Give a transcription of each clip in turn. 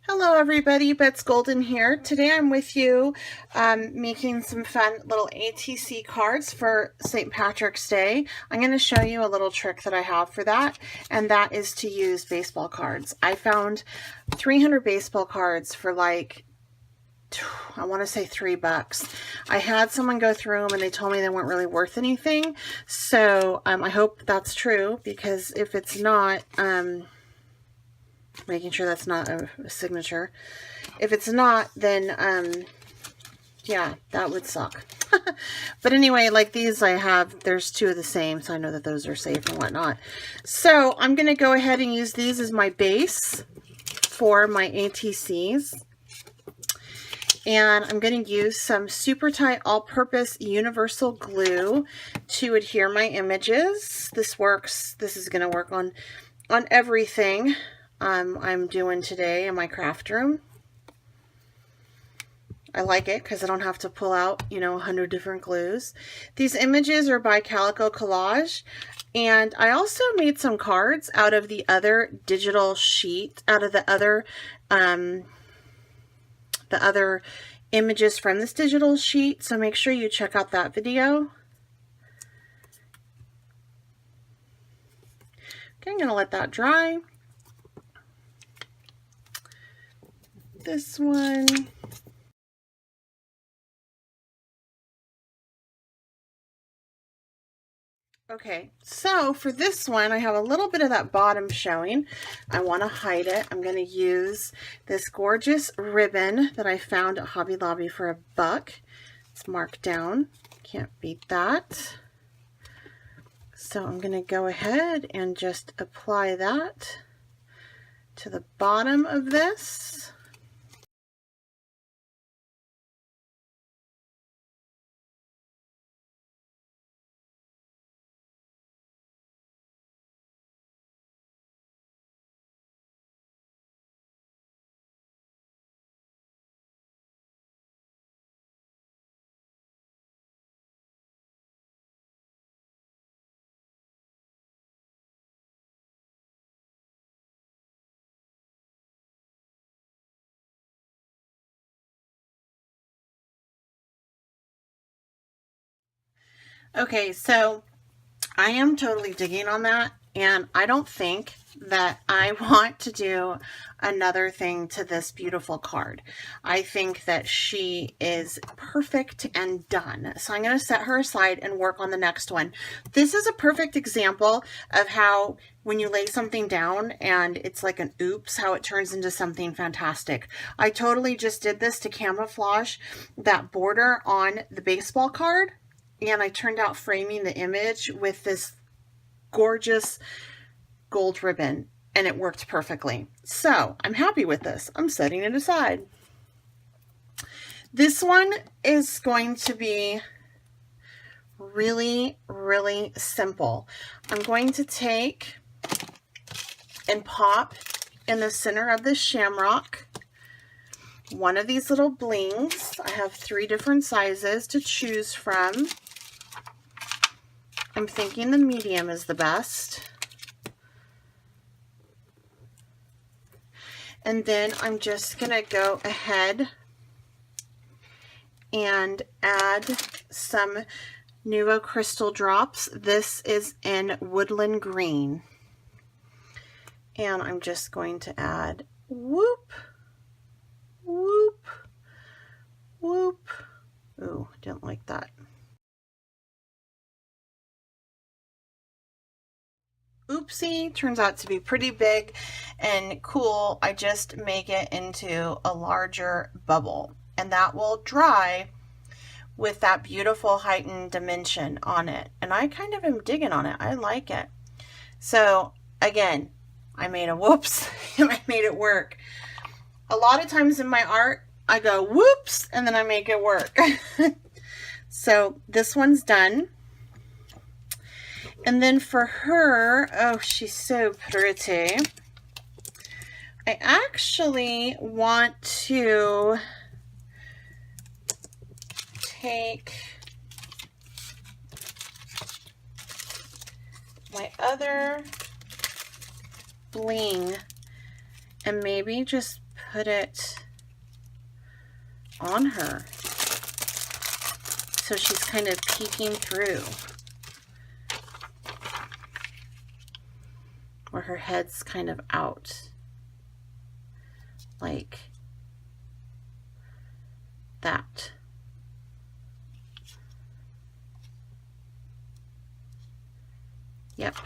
Hello everybody, Bets Golden here. Today I'm with you making some fun little ATC cards for St. Patrick's Day. I'm going to show you a little trick that I have for that, and that is to use baseball cards. I found 300 baseball cards for like, I want to say $3. I had someone go through them and they told me they weren't really worth anything. So I hope that's true, because if it's not, making sure that's not a signature. If it's not, then yeah, that would suck. But anyway, like these I have, there's two of the same, so I know that those are safe and whatnot. So I'm going to go ahead and use these as my base for my ATCs. And I'm going to use some super tight all-purpose universal glue to adhere my images. This works. This is going to work on everything I'm doing today in my craft room. I like it because I don't have to pull out, 100 different glues. These images are by Calico Collage, and I also made some cards out of the other digital sheet, out of the other images from this digital sheet, so make sure you check out that video. Okay, I'm going to let that dry. This one. Okay, so for this one, I have a little bit of that bottom showing. I want to hide it. I'm going to use this gorgeous ribbon that I found at Hobby Lobby for $1. It's marked down. Can't beat that. So I'm going to go ahead and just apply that to the bottom of this. Okay, so I am totally digging on that, and I don't think that I want to do another thing to this beautiful card. I think that she is perfect and done. So I'm going to set her aside and work on the next one. This is a perfect example of how when you lay something down and it's like an oops, how it turns into something fantastic. I totally just did this to camouflage that border on the baseball card, and I turned out framing the image with this gorgeous gold ribbon, and it worked perfectly. So I'm happy with this. I'm setting it aside. This one is going to be really, really simple. I'm going to take and pop in the center of this shamrock one of these little blings. I have 3 different sizes to choose from. I'm thinking the medium is the best. And then I'm just going to go ahead and add some Nuvo Crystal Drops. This is in Woodland Green. And I'm just going to add whoop, whoop, whoop. Ooh, didn't like that. Oopsie, turns out to be pretty big and cool. I just make it into a larger bubble, and that will dry with that beautiful heightened dimension on it. And I kind of am digging on it. I like it. So again, I made a whoops and I made it work. A lot of times in my art, I go whoops and then I make it work. So this one's done. And then for her, oh, she's so pretty. I actually want to take my other bling and maybe just put it on her. So she's kind of peeking through, where her head's kind of out, like that. Yep.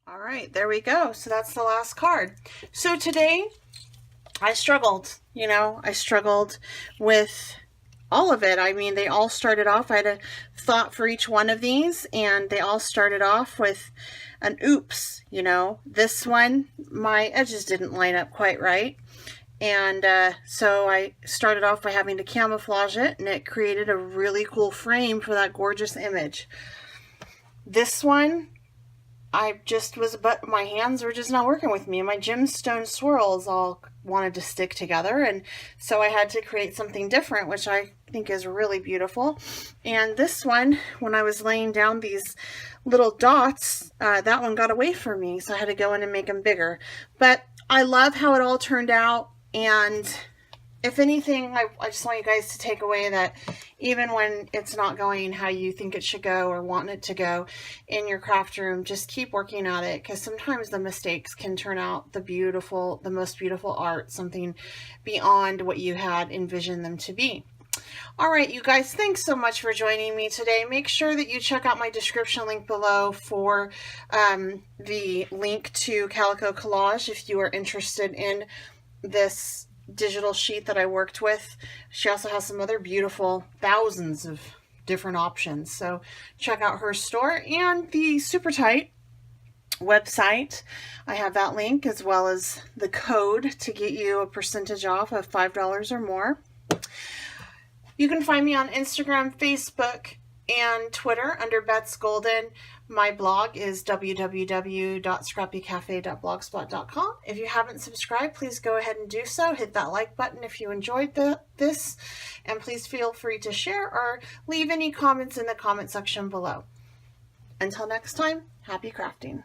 All right, there we go. So that's the last card. So today I struggled, I struggled with all of it. I mean, they all started off, I had a thought for each one of these, and they all started off with an oops, This one, my edges didn't line up quite right. And so I started off by having to camouflage it, and it created a really cool frame for that gorgeous image. This one, but my hands were just not working with me. My gemstone swirls all wanted to stick together, and so I had to create something different, which I think is really beautiful. And this one, when I was laying down these little dots, that one got away from me, so I had to go in and make them bigger. But I love how it all turned out, and if anything, I just want you guys to take away that even when it's not going how you think it should go or want it to go in your craft room, just keep working at it, because sometimes the mistakes can turn out the most beautiful art, something beyond what you had envisioned them to be. All right, you guys, thanks so much for joining me today. Make sure that you check out my description link below for the link to Calico Collage if you are interested in this digital sheet that I worked with. She also has some other beautiful, thousands of different options. So check out her store and the Super Tight website. I have that link as well as the code to get you a percentage off of $5 or more. You can find me on Instagram, Facebook, and Twitter under Bets Golden. My blog is www.scrappycafe.blogspot.com. If you haven't subscribed, please go ahead and do so. Hit that like button if you enjoyed this, and please feel free to share or leave any comments in the comment section below. Until next time, happy crafting.